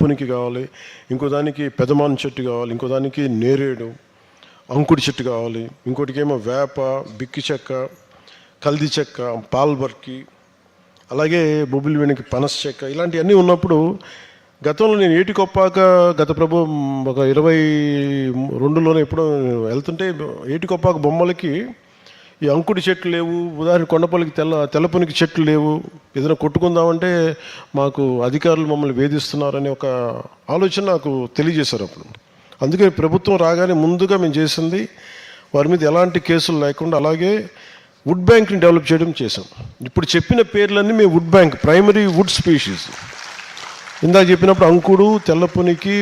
పునికి కావాలి, ఇంకో దానికి పెదమాన చెట్టు కావాలి, ఇంకో దానికి నేరేడు అంకుడి చెట్టు కావాలి, ఇంకోటికేమో వేప, బిక్కి చెక్క, కల్ది చెక్క, పాల్బర్కి, అలాగే బొబ్బిలి వెనక్కి పనస చెక్క, ఇలాంటివన్నీ ఉన్నప్పుడు గతంలో నేను ఏటికొప్పాక గత ప్రభు ఒక 22లోనే ఎప్పుడో వెళ్తుంటే ఏటికొప్పాక బొమ్మలకి ఈ అంకుడి చెట్లు లేవు, ఉదాహరణ కొండపల్లికి తెల్లపునికి చెట్లు లేవు, ఏదైనా కొట్టుకుందామంటే మాకు అధికారులు మమ్మల్ని వేధిస్తున్నారని ఒక ఆలోచన నాకు తెలియజేశారు అప్పుడు. అందుకే ప్రభుత్వం రాగానే ముందుగా మేము చేసింది వారి మీద ఎలాంటి కేసులు లేకుండా అలాగే వుడ్ బ్యాంక్ని డెవలప్ చేయడం చేసాం. ఇప్పుడు చెప్పిన పేర్లన్నీ మేము wood bank, primary wood species. ఇందాక చెప్పినప్పుడు అంకుడు, తెల్లపునికి,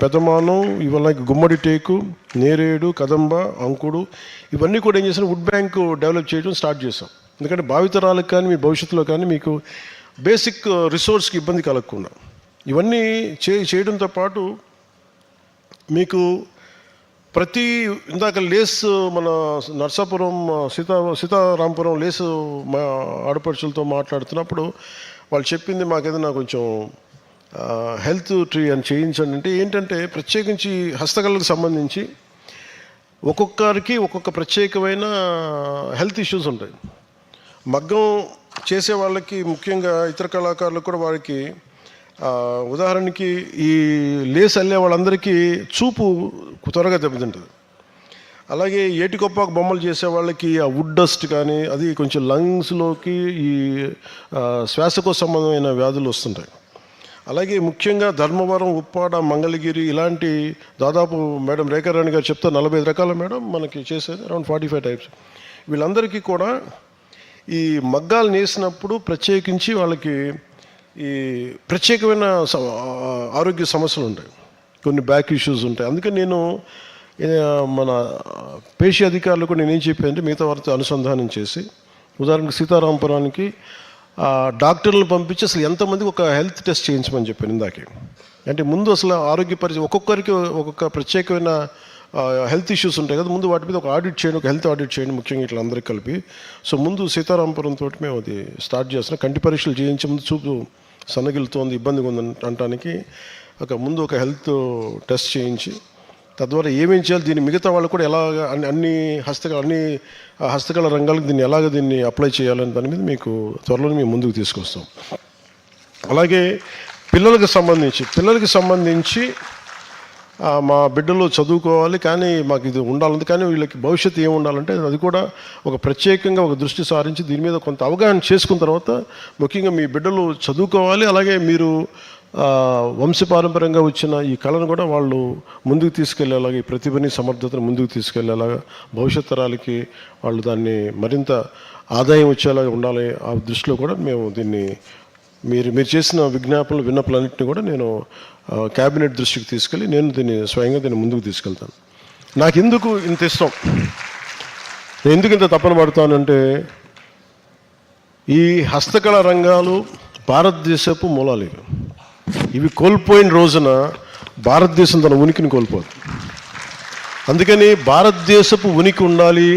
పెదమానం, ఇవన్నీ గుమ్మడి టేకు, నేరేడు, కదంబ, అంకుడు, ఇవన్నీ కూడా ఏం చేసాం, వుడ్ బ్యాంక్ డెవలప్ చేయడం స్టార్ట్ చేసాం. ఎందుకంటే భావితరాలకు కానీ మీ భవిష్యత్తులో కానీ మీకు బేసిక్ రిసోర్స్కి ఇబ్బంది కలగకుండా ఇవన్నీ చేయడంతో పాటు మీకు ప్రతి ఇందాక లేస్ మన నర్సాపురం సీతారాంపురం లేసు మా ఆడపడుచులతో మాట్లాడుతున్నప్పుడు వాళ్ళు చెప్పింది మాకేదైనా కొంచెం హెల్త్ ట్రీ అని చేయించండి అంటే ఏంటంటే ప్రత్యేకించి హస్తకళలకు సంబంధించి ఒక్కొక్కరికి ఒక్కొక్క ప్రత్యేకమైన హెల్త్ ఇష్యూస్ ఉంటాయి. మగ్గం చేసే వాళ్ళకి ముఖ్యంగా ఇతర కళాకారులకు కూడా వారికి ఉదాహరణకి ఈ లేస్ అల్లే వాళ్ళందరికీ చూపు త్వరగా దెబ్బతింటుంది. అలాగే ఏటికొప్పాకు బొమ్మలు చేసే వాళ్ళకి ఆ వుడ్ డస్ట్ కానీ అది కొంచెం లంగ్స్లోకి ఈ శ్వాసకోశ సంబంధమైన వ్యాధులు వస్తుంటాయి. అలాగే ముఖ్యంగా ధర్మవరం, ఉప్పాడ, మంగళగిరి ఇలాంటి దాదాపు మేడం రేఖారాణి గారు చెప్తే 45 రకాల మేడం మనకి చేసేది అరౌండ్ 45 టైప్స్. వీళ్ళందరికీ కూడా ఈ మగ్గాలు నేసినప్పుడు ప్రత్యేకించి వాళ్ళకి ఈ ప్రత్యేకమైన ఆరోగ్య సమస్యలు ఉంటాయి, కొన్ని బ్యాక్ ఇష్యూస్ ఉంటాయి. అందుకని నేను మన పేషి అధికారులకు నేనేం చెప్పానంటే మిగతా వారితో అనుసంధానం చేసి ఉదాహరణకు సీతారాంపురానికి డాక్టర్లను పంపించి అసలు ఎంతమందికి ఒక హెల్త్ టెస్ట్ చేయించమని చెప్పాను ఇందాకే. అంటే ముందు అసలు ఆరోగ్య పరిస్థితి ఒక్కొక్కరికి ఒక్కొక్క ప్రత్యేకమైన హెల్త్ ఇష్యూస్ ఉంటాయి కదా, ముందు వాటి మీద ఒక ఆడిట్ చేయండి, ఒక హెల్త్ ఆడిట్ చేయండి ముఖ్యంగా ఇట్లా అందరికి కలిపి. సో ముందు సీతారాంపురంతో మేము అది స్టార్ట్ చేస్తున్నాం. కంటి పరీక్షలు చేయించే ముందు చూపు సన్నగిలుతోంది, ఇబ్బందిగా ఉంది అనటానికి ముందు ఒక హెల్త్ టెస్ట్ చేయించి తద్వారా ఏమేం చేయాలి, దీన్ని మిగతా వాళ్ళు కూడా ఎలాగ అన్ని హస్తకళ రంగాలకు దీన్ని అప్లై చేయాలని దాని మీద మీకు త్వరలో మేము ముందుకు తీసుకొస్తాం. అలాగే పిల్లలకి సంబంధించి మా బిడ్డలు చదువుకోవాలి కానీ మాకు ఇది ఉండాలి, కానీ వీళ్ళకి భవిష్యత్తు ఏమి ఉండాలంటే అది కూడా ఒక ప్రత్యేకంగా ఒక దృష్టి సారించి దీని మీద కొంత అవగాహన చేసుకున్న తర్వాత ముఖ్యంగా మీ బిడ్డలు చదువుకోవాలి. అలాగే మీరు వంశపారంపర్యంగా వచ్చిన ఈ కళను కూడా వాళ్ళు ముందుకు తీసుకెళ్లేలాగా, ఈ ప్రతిభని సమర్థతను ముందుకు తీసుకెళ్లేలాగా, భవిష్యత్ తరాలకి వాళ్ళు దాన్ని మరింత ఆదాయం వచ్చేలాగా ఉండాలి. ఆ దృష్టిలో కూడా మేము దీన్ని మీరు చేసిన విన్నపాలన్నింటినీ కూడా నేను క్యాబినెట్ దృష్టికి తీసుకెళ్ళి నేను స్వయంగా ముందుకు తీసుకెళ్తాను. నాకు ఎందుకు ఇంత ఇష్టం, నేను ఎందుకు ఇంత తపన పడతానంటే ఈ హస్తకళ రంగాలు భారతదేశపు మూలాలు ఇవి కోల్పోయిన రోజున భారతదేశం తన ఉనికిని కోల్పోదు. అందుకని భారతదేశపు ఉనికి ఉండాలి,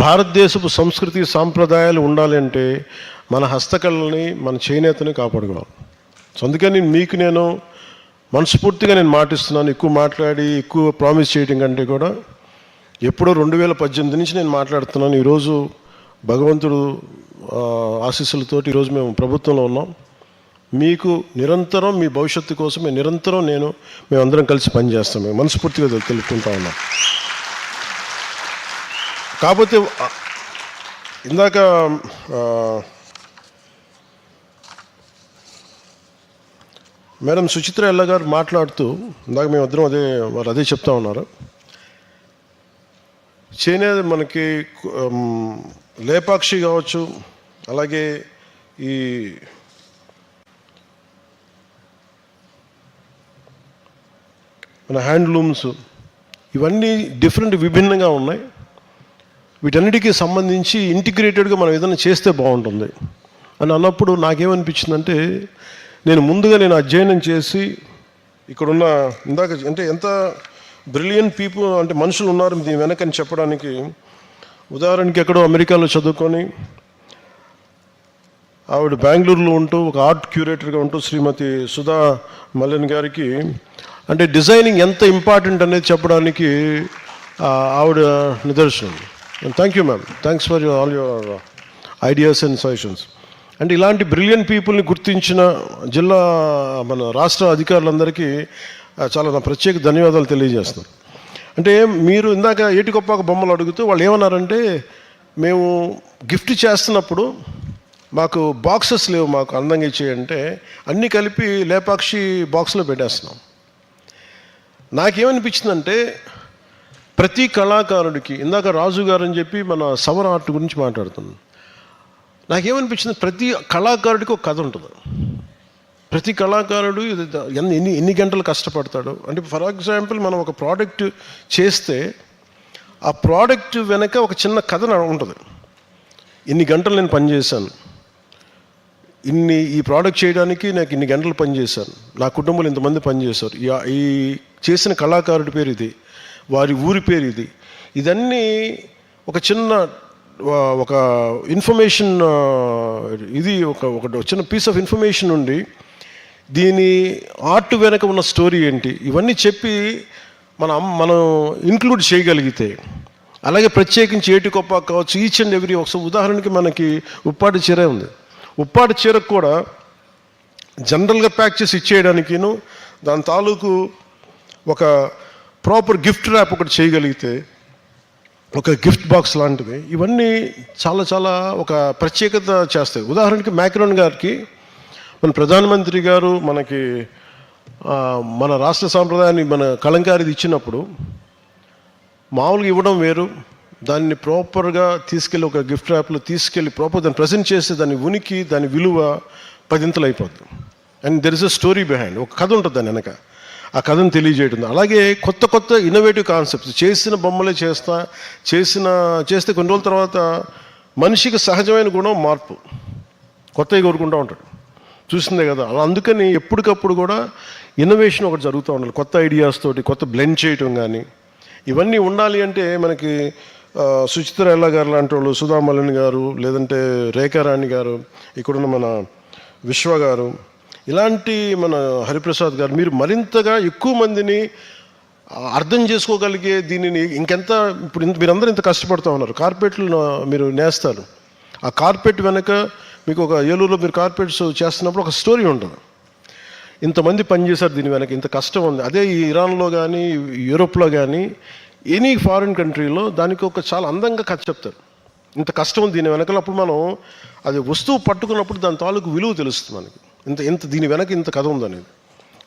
భారతదేశపు సంస్కృతి సాంప్రదాయాలు ఉండాలి అంటే మన హస్తకళని, మన చేనేతని కాపాడుకోవాలి. సో అందుకని మీకు నేను మనస్ఫూర్తిగా మాటిస్తున్నాను. ఎక్కువ మాట్లాడి ఎక్కువ ప్రామిస్ చేయడం కంటే కూడా ఎప్పుడో 2018 నుంచి నేను మాట్లాడుతున్నాను. ఈరోజు భగవంతుడు ఆశీస్సులతోటి ఈరోజు మేము ప్రభుత్వంలో ఉన్నాం. మీకు నిరంతరం మీ భవిష్యత్తు కోసం నిరంతరం మేమందరం కలిసి పనిచేస్తాం. మేము మనస్ఫూర్తిగా తెలుపుకుంటా ఉన్నాం. కాకపోతే ఇందాక మేడం సుచిత్ర ఎల్ల గారు మాట్లాడుతూ ఇందాక మేమిద్దరం వారు అదే చెప్తా ఉన్నారు. చేనేత మనకి లేపాక్షి కావచ్చు, అలాగే ఈ మన హ్యాండ్లూమ్స్ ఇవన్నీ విభిన్నంగా ఉన్నాయి. వీటన్నిటికీ సంబంధించి ఇంటిగ్రేటెడ్గా మనం ఏదైనా చేస్తే బాగుంటుంది అని అన్నప్పుడు నాకేమనిపించిందంటే నేను అధ్యయనం చేసి ఇక్కడున్న ఇందాక అంటే ఎంత బ్రిలియంట్ పీపుల్ అంటే మనుషులు ఉన్నారు దీని వెనకని చెప్పడానికి. ఉదాహరణకి ఎక్కడో అమెరికాలో చదువుకొని ఆవిడ బెంగళూరులో ఉంటూ ఒక ఆర్ట్ క్యూరేటర్గా ఉంటూ శ్రీమతి సుధా మల్లెన్ గారికి అంటే డిజైనింగ్ ఎంత ఇంపార్టెంట్ అనేది చెప్పడానికి ఆవిడ నిదర్శనం. Thank you ma'am, thanks for all your ideas and suggestions. అంటే ఇలాంటి బ్రిలియంట్ పీపుల్ని గుర్తించిన జిల్లా మన రాష్ట్ర అధికారులందరికీ చాలా నా ప్రత్యేక ధన్యవాదాలు తెలియజేస్తున్నాను. అంటే మీరు ఇందాక ఏటికొప్పాక బొమ్మలు అడుగుతూ వాళ్ళు ఏమన్నారంటే, మేము గిఫ్ట్ చేస్తున్నప్పుడు మాకు బాక్సెస్ లేవు, మాకు అందంగా ఇచ్చేయంటే అన్నీ కలిపి లేపాక్షి బాక్స్లో పెట్టేస్తున్నాం. నాకేమనిపించిందంటే ప్రతి కళాకారుడికి, ఇందాక రాజు గారు అని చెప్పి మన సవర్ ఆర్ట్ గురించి మాట్లాడుతున్నాను, నాకేమనిపించింది ప్రతి కళాకారుడికి ఒక కథ ఉంటుంది. ప్రతి కళాకారుడు ఎన్ని గంటలు కష్టపడతాడు అంటే, ఫర్ ఎగ్జాంపుల్ మనం ఒక ప్రోడక్ట్ చేస్తే ఆ ప్రోడక్ట్ వెనక ఒక చిన్న కథ ఉంటుంది. ఇన్ని గంటలు నేను పనిచేశాను, ఈ ప్రోడక్ట్ చేయడానికి నాకు ఇన్ని గంటలు పనిచేశాను, నా కుటుంబంలో ఇంతమంది పనిచేశారు, ఈ చేసిన కళాకారుడి పేరు ఇది, వారి ఊరి పేరు ఇది, ఇదన్నీ ఒక చిన్న ఒక ఇన్ఫర్మేషన్, ఇది ఒక చిన్న పీస్ ఆఫ్ ఇన్ఫర్మేషన్ ఉండి దీని ఆర్ట్ వెనక ఉన్న స్టోరీ ఏంటి, ఇవన్నీ చెప్పి మనం ఇంక్లూడ్ చేయగలిగితే, అలాగే ప్రత్యేకించి ఏటికొప్పాక కావచ్చు, ఈచ్ అండ్ ఎవ్రీ ఒక ఉదాహరణకి మనకి ఉప్పాటి చీర ఉంది. ఉప్పాటి చీరకు కూడా జనరల్గా ప్యాక్ చేసి ఇచ్చేయడానికిను దాని తాలూకు ఒక ప్రాపర్ గిఫ్ట్ ర్యాప్ ఒకటి చేయగలిగితే, ఒక గిఫ్ట్ బాక్స్ లాంటిది, ఇవన్నీ చాలా చాలా ఒక ప్రత్యేకత చేస్తాయి. ఉదాహరణకి మ్యాక్రోన్ గారికి మన ప్రధానమంత్రి గారు మనకి మన రాష్ట్ర సాంప్రదాయాన్ని మన కలంకారీది ఇచ్చినప్పుడు మామూలుగా ఇవ్వడం వేరు, దాన్ని ప్రాపర్గా తీసుకెళ్ళి ఒక గిఫ్ట్ ర్యాప్లో తీసుకెళ్ళి ప్రాపర్ దాన్ని ప్రజెంట్ చేస్తే దాని ఉనికి, దాని విలువ 10 ఇంతలు అయిపోతుంది. And there is a story behind, ఒక కథ ఉంటుంది దాని వెనక, ఆ కథను తెలియజేయడం. అలాగే కొత్త కొత్త ఇన్నోవేటివ్ కాన్సెప్ట్స్, చేసిన బొమ్మలే చేస్తే కొన్ని రోజుల తర్వాత మనిషికి సహజమైన గుణం మార్పు, కొత్తవి కోరుకుంటూ ఉంటాడు, చూసిందే కదా. అలా అందుకని ఎప్పటికప్పుడు కూడా ఇన్నోవేషన్ ఒకటి జరుగుతూ ఉండాలి, కొత్త ఐడియాస్ తోటి కొత్త బ్లెండ్ చేయటం కానీ ఇవన్నీ ఉండాలి. అంటే మనకి సుచిత్ర ఎల్లా గారు లాంటి వాళ్ళు, సుధా మల్లెన్ గారు, లేదంటే రేఖారాణి గారు, ఇక్కడున్న మన విశ్వ గారు, ఇలాంటి మన హరిప్రసాద్ గారు, మీరు మరింతగా ఎక్కువ మందిని అర్థం చేసుకోగలిగే దీనిని ఇంకెంత, ఇప్పుడు మీరందరూ ఇంత కష్టపడుతూ ఉన్నారు, కార్పెట్లు మీరు నేస్తారు, ఆ కార్పెట్ వెనక మీకు ఒక ఏలూరులో మీరు కార్పెట్స్ చేస్తున్నప్పుడు ఒక స్టోరీ ఉంటుంది, ఇంతమంది పనిచేశారు దీని వెనక, ఇంత కష్టం ఉంది. అదే ఈ ఇరాన్లో కానీ యూరోప్లో కానీ ఎనీ ఫారిన్ కంట్రీలో దానికి ఒక చాలా అందంగా కథ చెప్తారు, ఇంత కష్టం ఉంది దీని వెనకలో. అప్పుడు మనం అది వస్తువు పట్టుకున్నప్పుడు దాని తాలూకు విలువ తెలుస్తుంది మనకి, ఇంత దీని వెనక ఇంత కథ ఉందనేది.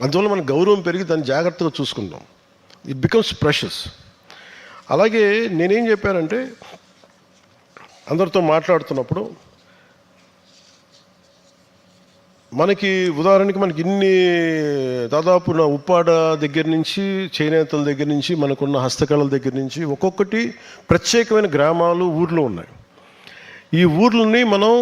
అందువల్ల మనకు గౌరవం పెరిగి దాన్ని జాగ్రత్తగా చూసుకుంటాం, ఇట్ బికమ్స్ ప్రెషస్. అలాగే నేనేం చెప్పానంటే, అందరితో మాట్లాడుతున్నప్పుడు మనకి ఉదాహరణకి మనకి దాదాపు నా ఉప్పాడ దగ్గర నుంచి, చేనేతల దగ్గర నుంచి, మనకున్న హస్తకళల దగ్గర నుంచి ఒక్కొక్కటి ప్రత్యేకమైన గ్రామాలు, ఊర్లు ఉన్నాయి. ఈ ఊర్లని మనం